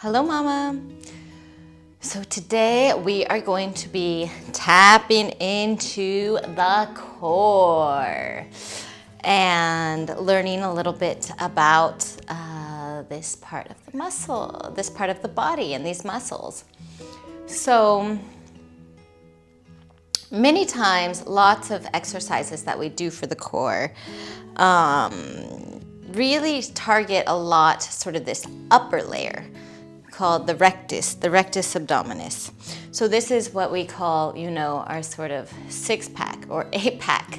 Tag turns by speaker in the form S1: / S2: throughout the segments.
S1: Hello, Mama. So today we are going to be tapping into the core and learning a little bit about this part of the muscle, this part of the body and these muscles. So many times, lots of exercises that we do for the core really target a lot sort of this upper layer called the rectus abdominis. So this is what we call, our sort of six-pack or eight-pack,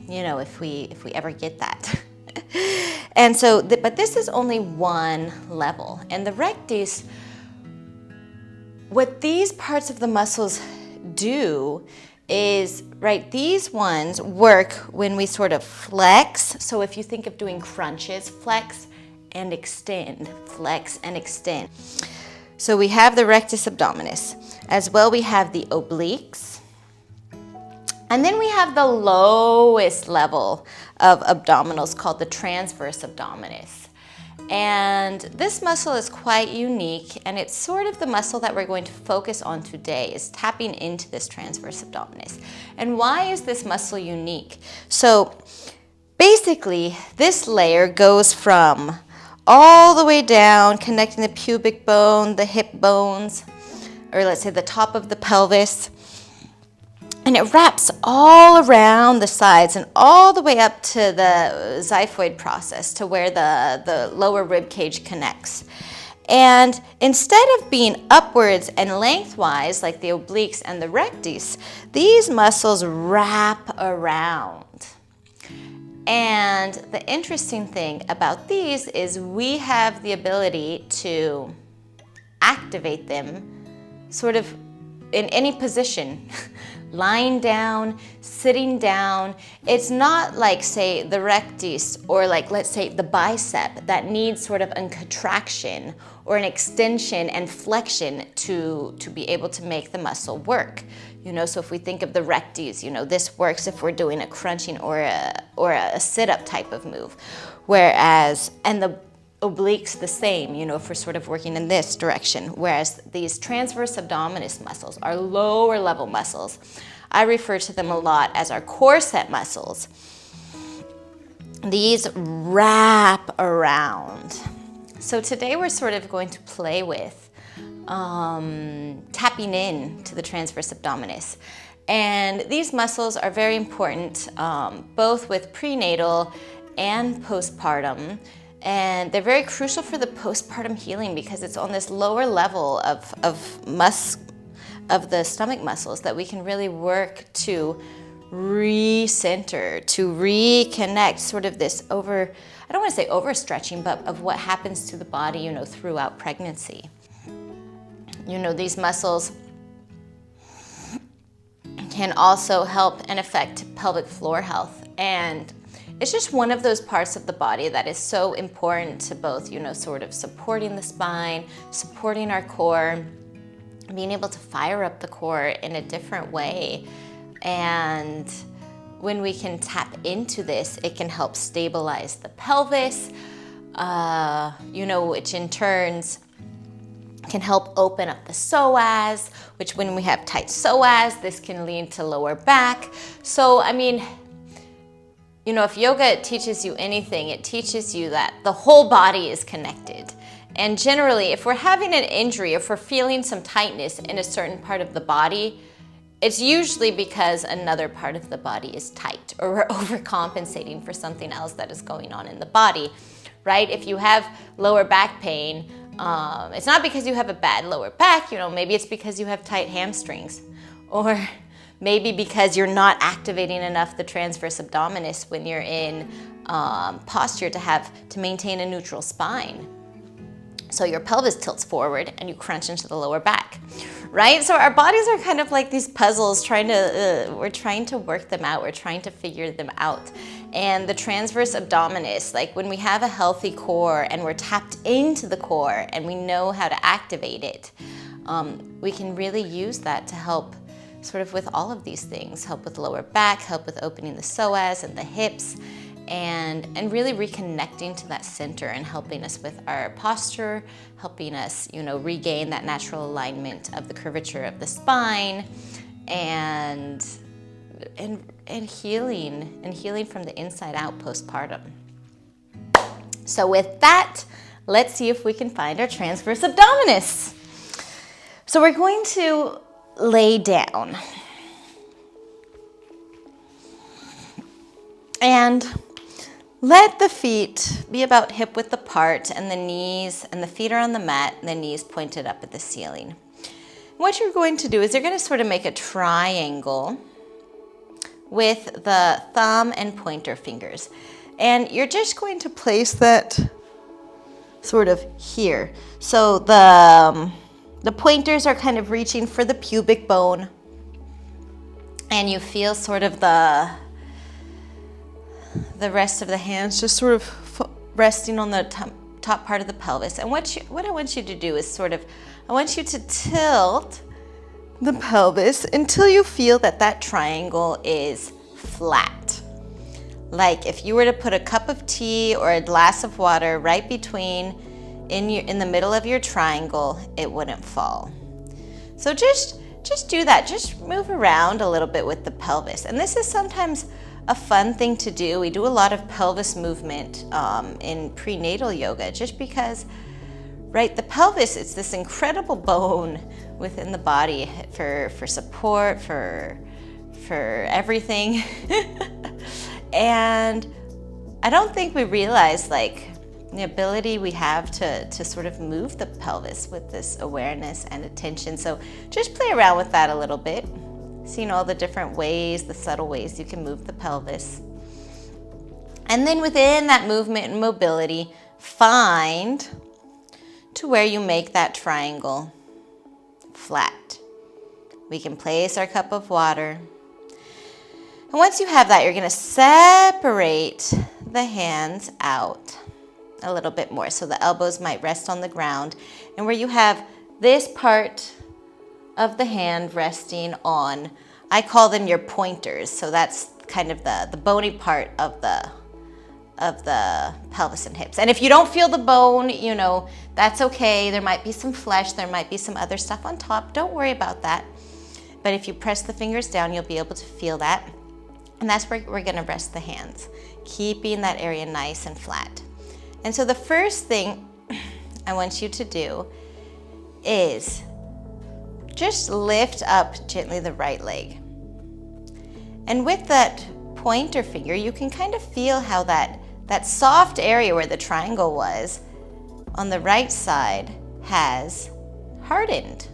S1: if we ever get that. And so, but this is only one level. And the rectus, what these parts of the muscles do is, right, these ones work when we sort of flex. So if you think of doing crunches, flex and extend, flex and extend. So we have the rectus abdominis. As well, we have the obliques. And then we have the lowest level of abdominals called the transverse abdominis. And this muscle is quite unique, and it's sort of the muscle that we're going to focus on today, is tapping into this transverse abdominis. And why is this muscle unique? So basically, this layer goes from all the way down, connecting the pubic bone, the hip bones, or let's say the top of the pelvis. And it wraps all around the sides and all the way up to the xiphoid process, to where the lower rib cage connects. And instead of being upwards and lengthwise like the obliques and the rectus, these muscles wrap around. And the interesting thing about these is we have the ability to activate them sort of in any position. Lying down, sitting down. It's not like, say, the rectus or like, let's say, the bicep that needs sort of a contraction or an extension and flexion to be able to make the muscle work. So if we think of the rectus, this works if we're doing a crunching or a sit-up type of move. Whereas, and the obliques the same, if we're sort of working in this direction. Whereas these transverse abdominis muscles are lower level muscles. I refer to them a lot as our core set muscles. These wrap around. So today we're sort of going to play with tapping in to the transverse abdominis. And these muscles are very important both with prenatal and postpartum. And they're very crucial for the postpartum healing because it's on this lower level of the stomach muscles that we can really work to recenter, to reconnect sort of this I don't want to say overstretching, but of what happens to the body, throughout pregnancy. These muscles can also help and affect pelvic floor health. And it's just one of those parts of the body that is so important to both, sort of supporting the spine, supporting our core, being able to fire up the core in a different way. And when we can tap into this, it can help stabilize the pelvis, which in turns can help open up the psoas, which when we have tight psoas, this can lead to lower back. So, if yoga teaches you anything, it teaches you that the whole body is connected. And generally, if we're having an injury, if we're feeling some tightness in a certain part of the body, it's usually because another part of the body is tight, or we're overcompensating for something else that is going on in the body, right? If you have lower back pain, it's not because you have a bad lower back, maybe it's because you have tight hamstrings, or maybe because you're not activating enough the transverse abdominis when you're in posture to maintain a neutral spine. So your pelvis tilts forward and you crunch into the lower back, right? So our bodies are kind of like these puzzles we're trying to work them out. We're trying to figure them out. And the transverse abdominis, like when we have a healthy core and we're tapped into the core and we know how to activate it, we can really use that to help sort of with all of these things, help with lower back, help with opening the psoas and the hips. and really reconnecting to that center and helping us with our posture, helping us, regain that natural alignment of the curvature of the spine, and healing from the inside out postpartum. So with that, let's see if we can find our transverse abdominis. So we're going to lay down. And let the feet be about hip width apart, and the feet are on the mat and the knees pointed up at the ceiling. What you're going to do is you're going to sort of make a triangle with the thumb and pointer fingers. And you're just going to place that sort of here. So the pointers are kind of reaching for the pubic bone, and you feel sort of the rest of the hands just sort of resting on the top part of the pelvis. And what I want you to do is I want you to tilt the pelvis until you feel that triangle is flat. Like if you were to put a cup of tea or a glass of water right between in the middle of your triangle, it wouldn't fall. So just do that. Just move around a little bit with the pelvis. And this is sometimes a fun thing to do. We do a lot of pelvis movement in prenatal yoga, just because, right, the pelvis, it's this incredible bone within the body for support, for everything. And I don't think we realize the ability we have to sort of move the pelvis with this awareness and attention. So just play around with that a little bit, seeing all the different ways, the subtle ways you can move the pelvis. And then within that movement and mobility, find to where you make that triangle flat. We can place our cup of water. And once you have that, you're going to separate the hands out a little bit more. So the elbows might rest on the ground. And where you have this part of the hand resting on, I call them your pointers. So that's kind of the bony part of the pelvis and hips. And if you don't feel the bone, that's okay. There might be some flesh, there might be some other stuff on top. Don't worry about that. But if you press the fingers down, you'll be able to feel that. And that's where we're gonna rest the hands, keeping that area nice and flat. And so the first thing I want you to do is just lift up gently the right leg. And with that pointer finger, you can kind of feel how that soft area where the triangle was on the right side has hardened.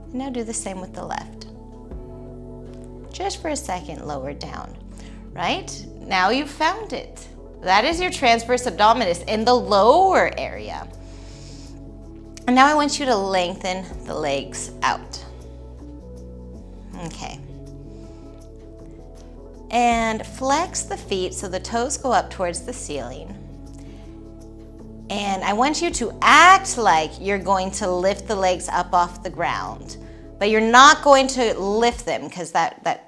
S1: And now do the same with the left. Just for a second, lower down, right? Now you've found it. That is your transverse abdominis in the lower area. And now I want you to lengthen the legs out. Okay. And flex the feet so the toes go up towards the ceiling. And I want you to act like you're going to lift the legs up off the ground, but you're not going to lift them because that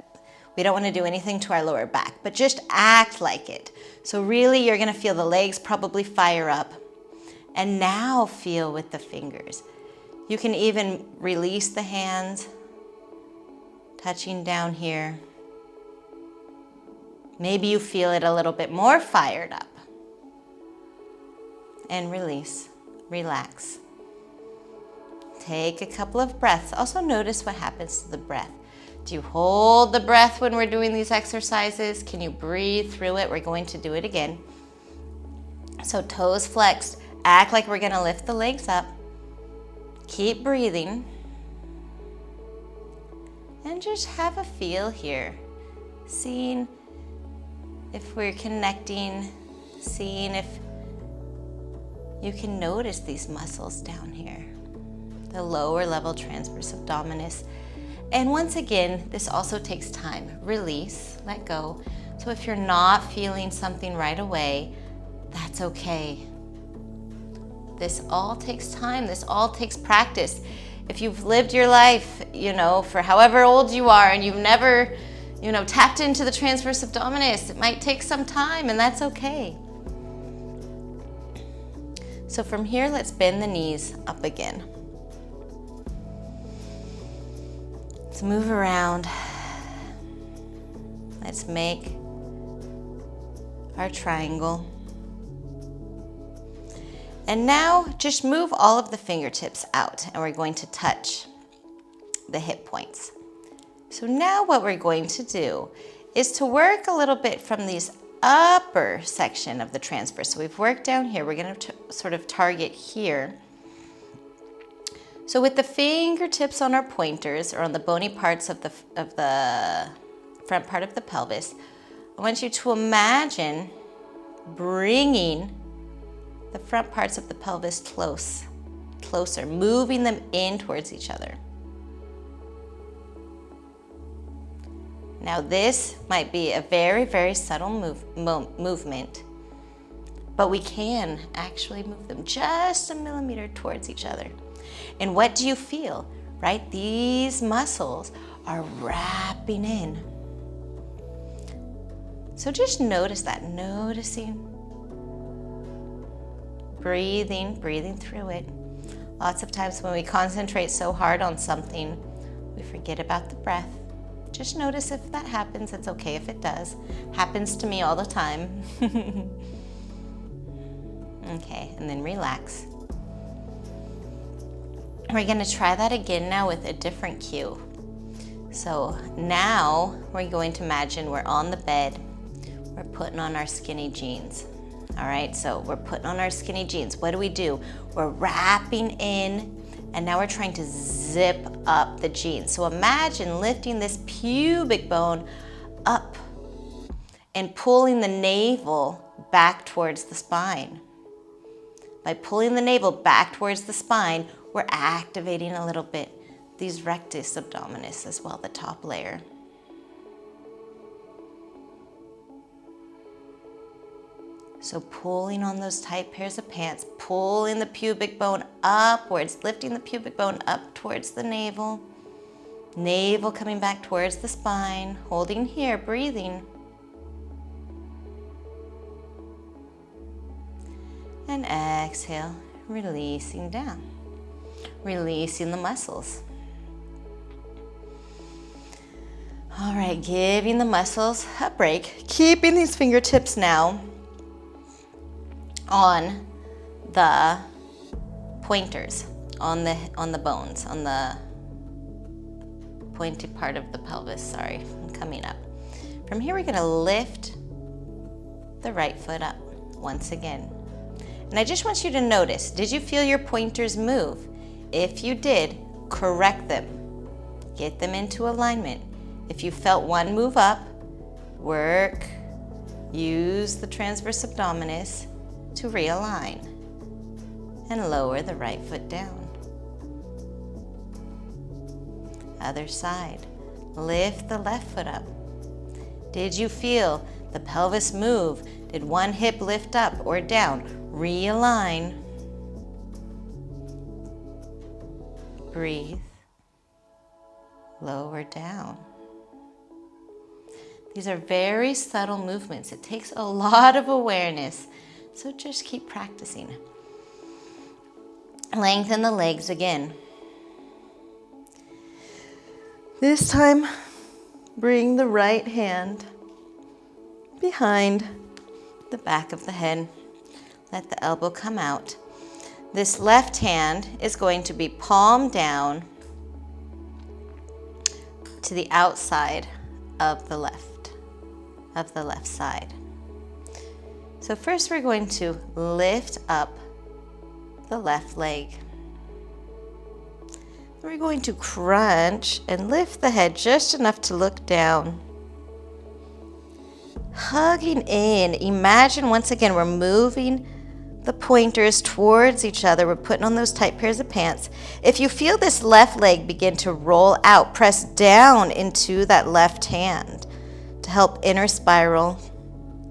S1: we don't want to do anything to our lower back, but just act like it. So really you're going to feel the legs probably fire up. And now feel with the fingers. You can even release the hands, touching down here. Maybe you feel it a little bit more fired up. And release, relax. Take a couple of breaths. Also notice what happens to the breath. Do you hold the breath when we're doing these exercises? Can you breathe through it? We're going to do it again. So toes flexed. Act like we're going to lift the legs up. Keep breathing. And just have a feel here. Seeing if we're connecting. Seeing if you can notice these muscles down here. The lower level transverse abdominis. And once again, this also takes time. Release, let go. So if you're not feeling something right away, that's okay. This all takes time. This all takes practice. If you've lived your life, for however old you are and you've never, tapped into the transverse abdominis. It might take some time, and that's okay. So from here, let's bend the knees up again. Let's move around. Let's make our triangle. And now just move all of the fingertips out, and we're going to touch the hip points. So now what we're going to do is to work a little bit from these upper section of the transverse. So we've worked down here. We're going to sort of target here. So with the fingertips on our pointers, or on the bony parts of the front part of the pelvis, I want you to imagine bringing the front parts of the pelvis closer, moving them in towards each other. Now this might be a very, very subtle movement, but we can actually move them just a millimeter towards each other. And what do you feel, right? These muscles are wrapping in. So just notice that, noticing. Breathing through it. Lots of times when we concentrate so hard on something, we forget about the breath. Just notice if that happens. It's okay if it does. Happens to me all the time. Okay, and then relax. We're gonna try that again now with a different cue. So now we're going to imagine we're on the bed. We're putting on our skinny jeans. All right, so we're putting on our skinny jeans. What do? We're wrapping in, and now we're trying to zip up the jeans. So imagine lifting this pubic bone up and pulling the navel back towards the spine. By pulling the navel back towards the spine, we're activating a little bit these rectus abdominis as well, the top layer. So pulling on those tight pairs of pants, pulling the pubic bone upwards, lifting the pubic bone up towards the navel. Navel coming back towards the spine, holding here, breathing. And exhale, releasing down, releasing the muscles. All right, giving the muscles a break, keeping these fingertips now on the pointers, on the bones, on the pointy part of the pelvis. Sorry, I'm coming up. From here, we're gonna lift the right foot up once again. And I just want you to notice, did you feel your pointers move? If you did, correct them. Get them into alignment. If you felt one move up, work, use the transverse abdominis to realign and lower the right foot down. Other side, lift the left foot up. Did you feel the pelvis move? Did one hip lift up or down? Realign. Breathe. Lower down. These are very subtle movements. It takes a lot of awareness. So just keep practicing. Lengthen the legs again. This time, bring the right hand behind the back of the head. Let the elbow come out. This left hand is going to be palm down to the outside of the left side. So first we're going to lift up the left leg. We're going to crunch and lift the head just enough to look down. Hugging in. Imagine once again we're moving the pointers towards each other. We're putting on those tight pairs of pants. If you feel this left leg begin to roll out, press down into that left hand to help inner spiral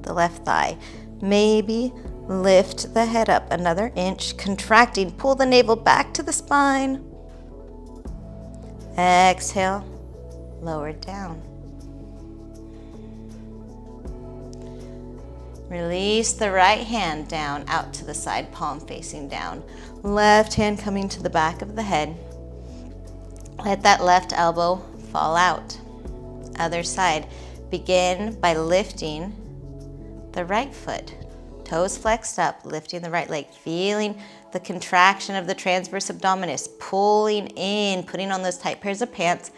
S1: the left thigh. Maybe lift the head up another inch, contracting, pull the navel back to the spine. Exhale, lower down. Release the right hand down, out to the side, palm facing down. Left hand coming to the back of the head. Let that left elbow fall out. Other side. Begin by lifting the right foot. Toes flexed up, lifting the right leg. Feeling the contraction of the transverse abdominus. Pulling in, putting on those tight pairs of pants.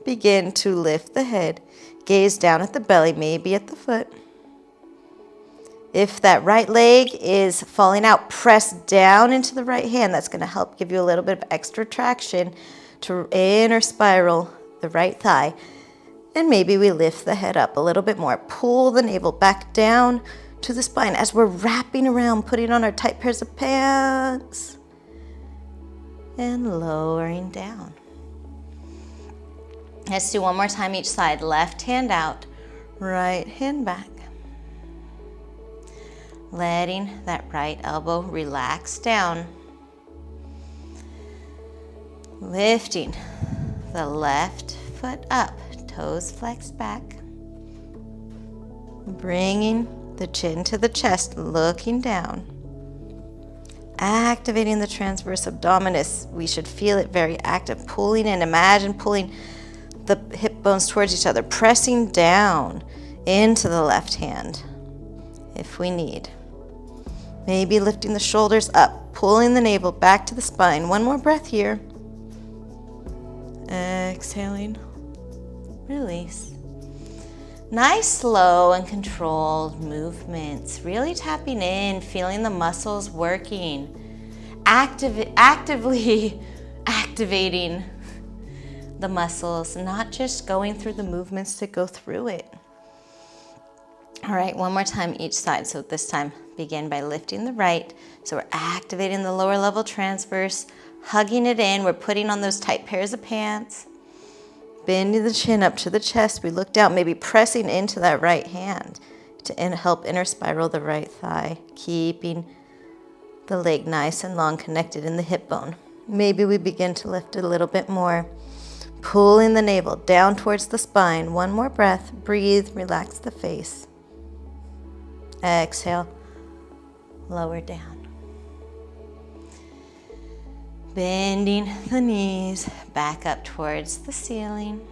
S1: Begin to lift the head. Gaze down at the belly, maybe at the foot. If that right leg is falling out, press down into the right hand. That's going to help give you a little bit of extra traction to inner spiral the right thigh. And maybe we lift the head up a little bit more. Pull the navel back down to the spine as we're wrapping around, putting on our tight pairs of pants. And lowering down. Let's do one more time each side. Left hand out, right hand back. Letting that right elbow relax down. Lifting the left foot up, toes flexed back. Bringing the chin to the chest, looking down. Activating the transverse abdominus. We should feel it very active. Pulling in, imagine pulling the hip bones towards each other, pressing down into the left hand if we need. Maybe lifting the shoulders up, pulling the navel back to the spine. One more breath here. Exhaling, release. Nice, slow and controlled movements. Really tapping in, feeling the muscles working. Actively activating the muscles, not just going through the movements to go through it. All right, one more time each side. So this time, begin by lifting the right. So we're activating the lower level transverse, hugging it in. We're putting on those tight pairs of pants. Bending the chin up to the chest. We look down, maybe pressing into that right hand to help inner spiral the right thigh. Keeping the leg nice and long, connected in the hip bone. Maybe we begin to lift a little bit more. Pulling the navel down towards the spine. One more breath. Breathe, relax the face. Exhale, lower down. Bending the knees back up towards the ceiling.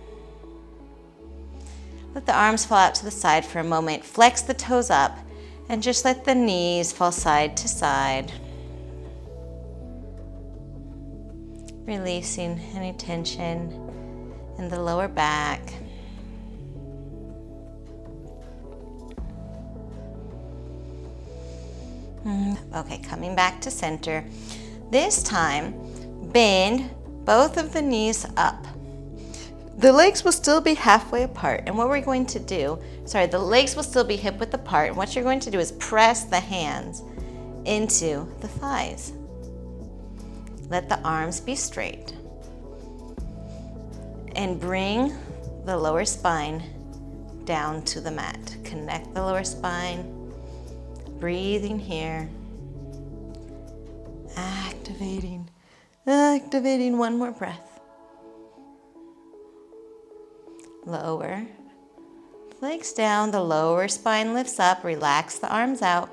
S1: Let the arms fall out to the side for a moment. Flex the toes up and just let the knees fall side to side. Releasing any tension in the lower back. Okay, coming back to center. This time, bend both of the knees up. The legs will still be halfway apart. And what we're going to do, the legs will still be hip width apart. And what you're going to do is press the hands into the thighs. Let the arms be straight. And bring the lower spine down to the mat. Connect the lower spine. Breathing here. Activating. One more breath. Lower. Legs down, the lower spine lifts up. Relax the arms out.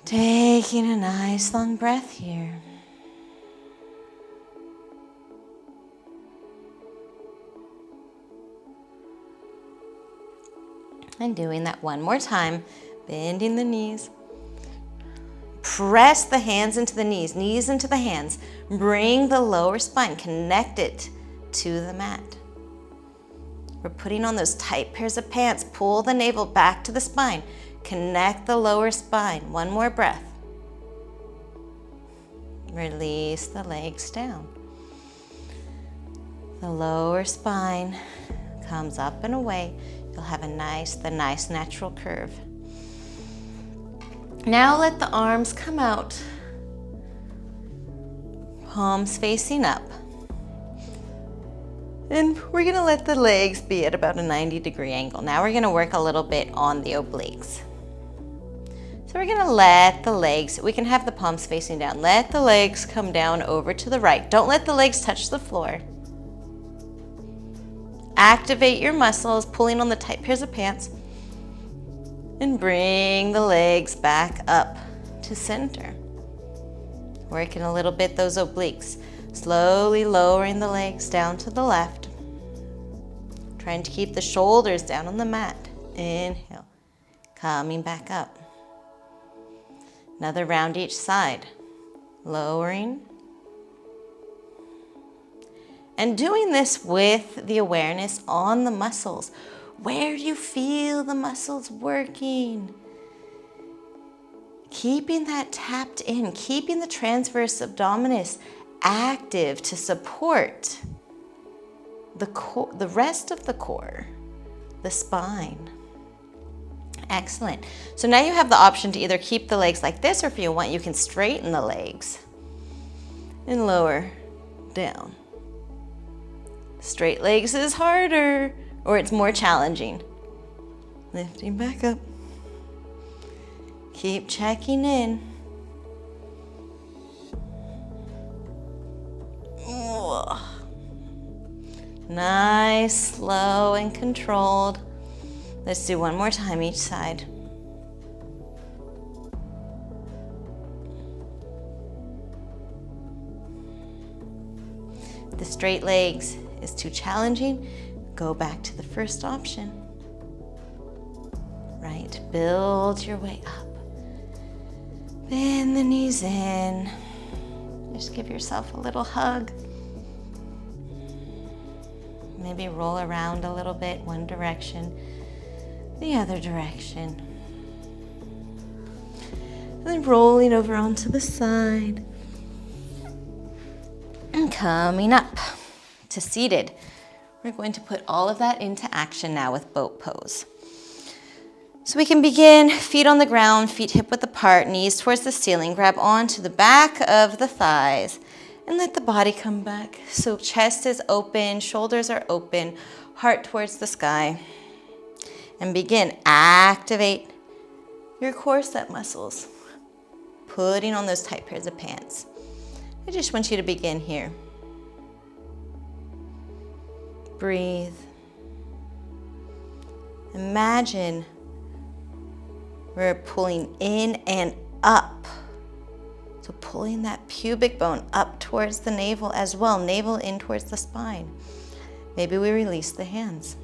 S1: Taking a nice long breath here. And doing that one more time. Bending the knees. Press the hands into the knees, knees into the hands. Bring the lower spine, connect it to the mat. We're putting on those tight pairs of pants. Pull the navel back to the spine. Connect the lower spine. One more breath. Release the legs down. The lower spine comes up and away. You'll have the nice natural curve. Now let the arms come out, palms facing up. And we're gonna let the legs be at about a 90-degree angle. Now we're gonna work a little bit on the obliques. So we're gonna let the legs, we can have the palms facing down. Let the legs come down over to the right. Don't let the legs touch the floor. Activate your muscles, pulling on the tight pairs of pants. And bring the legs back up to center. Working a little bit those obliques. Slowly lowering the legs down to the left. Trying to keep the shoulders down on the mat. Inhale. Coming back up. Another round each side. Lowering. And doing this with the awareness on the muscles. Where do you feel the muscles working? Keeping that tapped in, keeping the transverse abdominis active to support the rest of the core, the spine. Excellent. So now you have the option to either keep the legs like this, or if you want, you can straighten the legs and lower down. Straight legs is harder, or it's more challenging. Lifting back up. Keep checking in. Nice, slow, and controlled. Let's do one more time each side. If the straight legs is too challenging, go back to the first option. Right, build your way up. Bend the knees in. Just give yourself a little hug. Maybe roll around a little bit, one direction, the other direction. And then rolling over onto the side. And coming up to seated. We're going to put all of that into action now with boat pose. So we can begin, feet on the ground, feet hip width apart, knees towards the ceiling. Grab onto the back of the thighs and let the body come back. So chest is open, shoulders are open, heart towards the sky. And begin, activate your core set muscles. Putting on those tight pairs of pants. I just want you to begin here. Breathe. Imagine we're pulling in and up. So pulling that pubic bone up towards the navel as well, navel in towards the spine. Maybe we release the hands.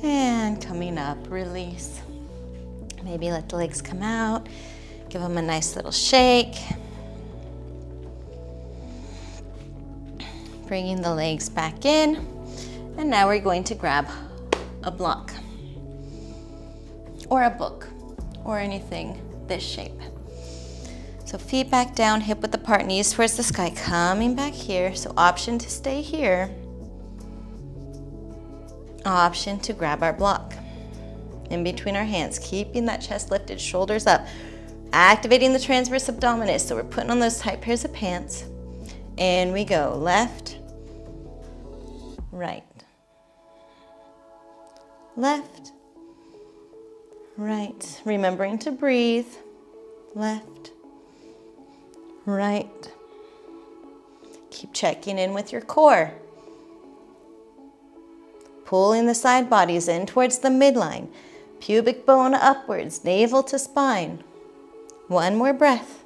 S1: And coming up, release. Maybe let the legs come out. Give them a nice little shake. Bringing the legs back in. And now we're going to grab a block or a book or anything this shape. So feet back down, hip width apart, knees towards the sky, coming back here. So option to stay here. Option to grab our block in between our hands, keeping that chest lifted, shoulders up, activating the transverse abdominis. So we're putting on those tight pairs of pants. And we go left, right, left, right. Remembering to breathe. Left, right. Keep checking in with your core. Pulling the side bodies in towards the midline. Pubic bone upwards, navel to spine. One more breath.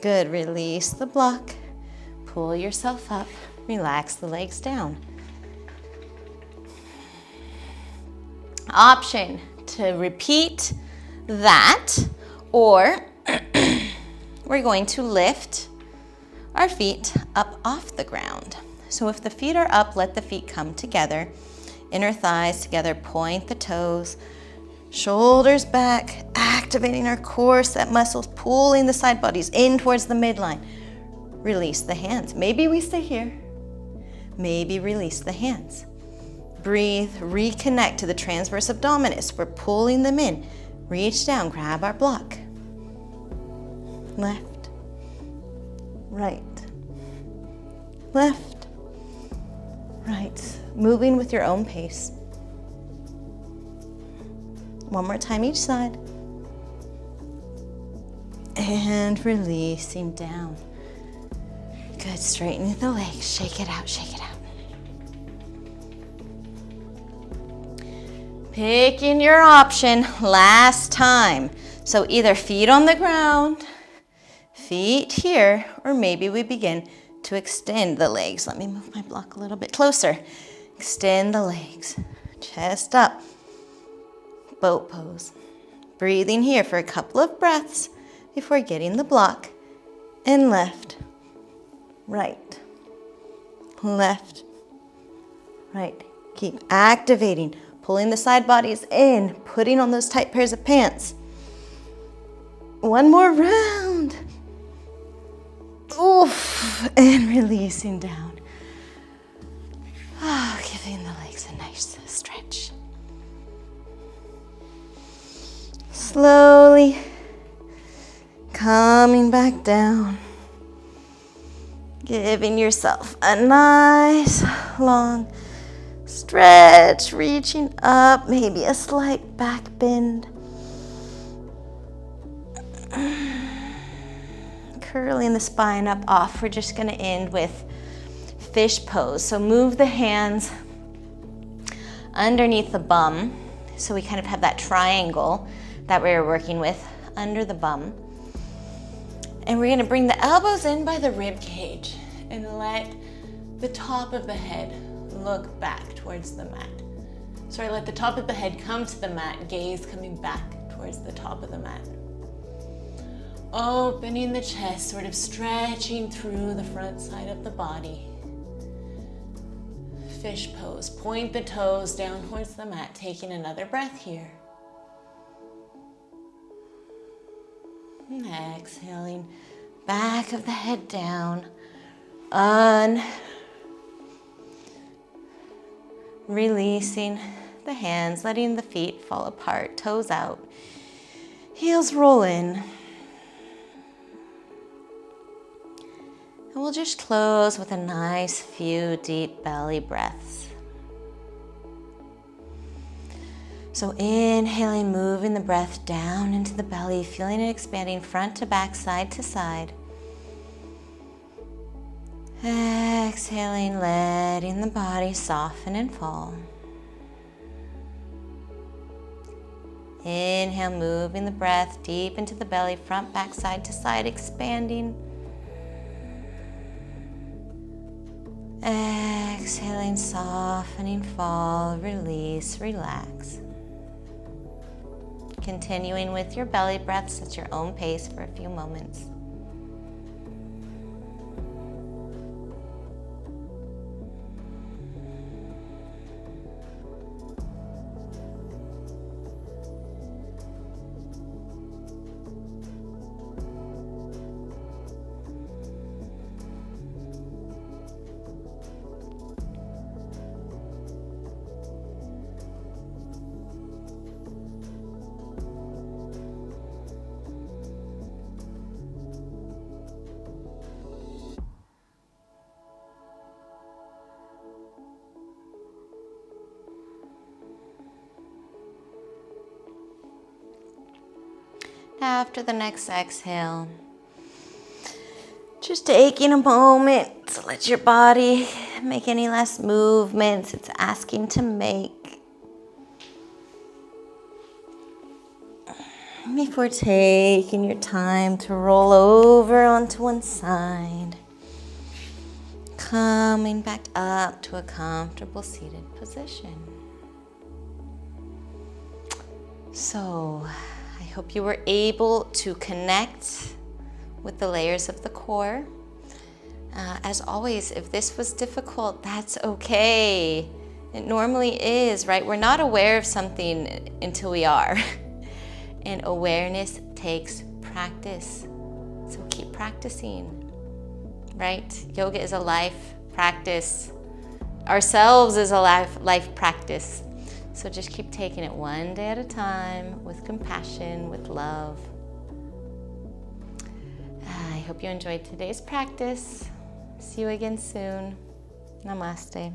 S1: Good, release the block. Pull yourself up, relax the legs down. Option to repeat that, or we're going to lift our feet up off the ground. So if the feet are up, let the feet come together. Inner thighs together, point the toes. Shoulders back, activating our core set muscles, pulling the side bodies in towards the midline. Release the hands. Maybe we stay here. Maybe release the hands. Breathe, reconnect to the transverse abdominis. We're pulling them in. Reach down, grab our block. Left, right, left, right. Moving with your own pace. One more time each side. And releasing down. Good, straighten the legs, shake it out, shake it out. Picking your option, last time. So either feet on the ground, feet here, or maybe we begin to extend the legs. Let me move my block a little bit closer. Extend the legs, chest up, boat pose. Breathing here for a couple of breaths before getting the block. And left, right, left, right. Keep activating, pulling the side bodies in, putting on those tight pairs of pants. One more round. Oof, and releasing down. Oh, giving the legs a nice stretch. Slowly coming back down. Giving yourself a nice long stretch, reaching up, maybe a slight back bend. Curling the spine up off. We're just going to end with fish pose. So move the hands underneath the bum. So we kind of have that triangle that we were working with under the bum. And we're going to bring the elbows in by the rib cage and let the top of the head look back towards the mat. Sorry, let the top of the head come to the mat, gaze coming back towards the top of the mat. Opening the chest, sort of stretching through the front side of the body. Fish pose. Point the toes down towards the mat, taking another breath here. And exhaling, back of the head down. Releasing the hands, letting the feet fall apart, toes out. Heels roll in. And we'll just close with a nice few deep belly breaths. So inhaling, moving the breath down into the belly, feeling it expanding front to back, side to side. Exhaling, letting the body soften and fall. Inhale, moving the breath deep into the belly, front, back, side to side, expanding. Exhaling, softening, fall, release, relax. Continuing with your belly breaths at your own pace for a few moments. After the next exhale, just taking a moment to let your body make any last movements it's asking to make before taking your time to roll over onto one side, coming back up to a comfortable seated position. So, I hope you were able to connect with the layers of the core. As always, if this was difficult, that's okay. It normally is, right? We're not aware of something until we are. And awareness takes practice. So keep practicing, right? Yoga is a life practice. Ourselves is a life practice. So just keep taking it one day at a time with compassion, with love. I hope you enjoyed today's practice. See you again soon. Namaste.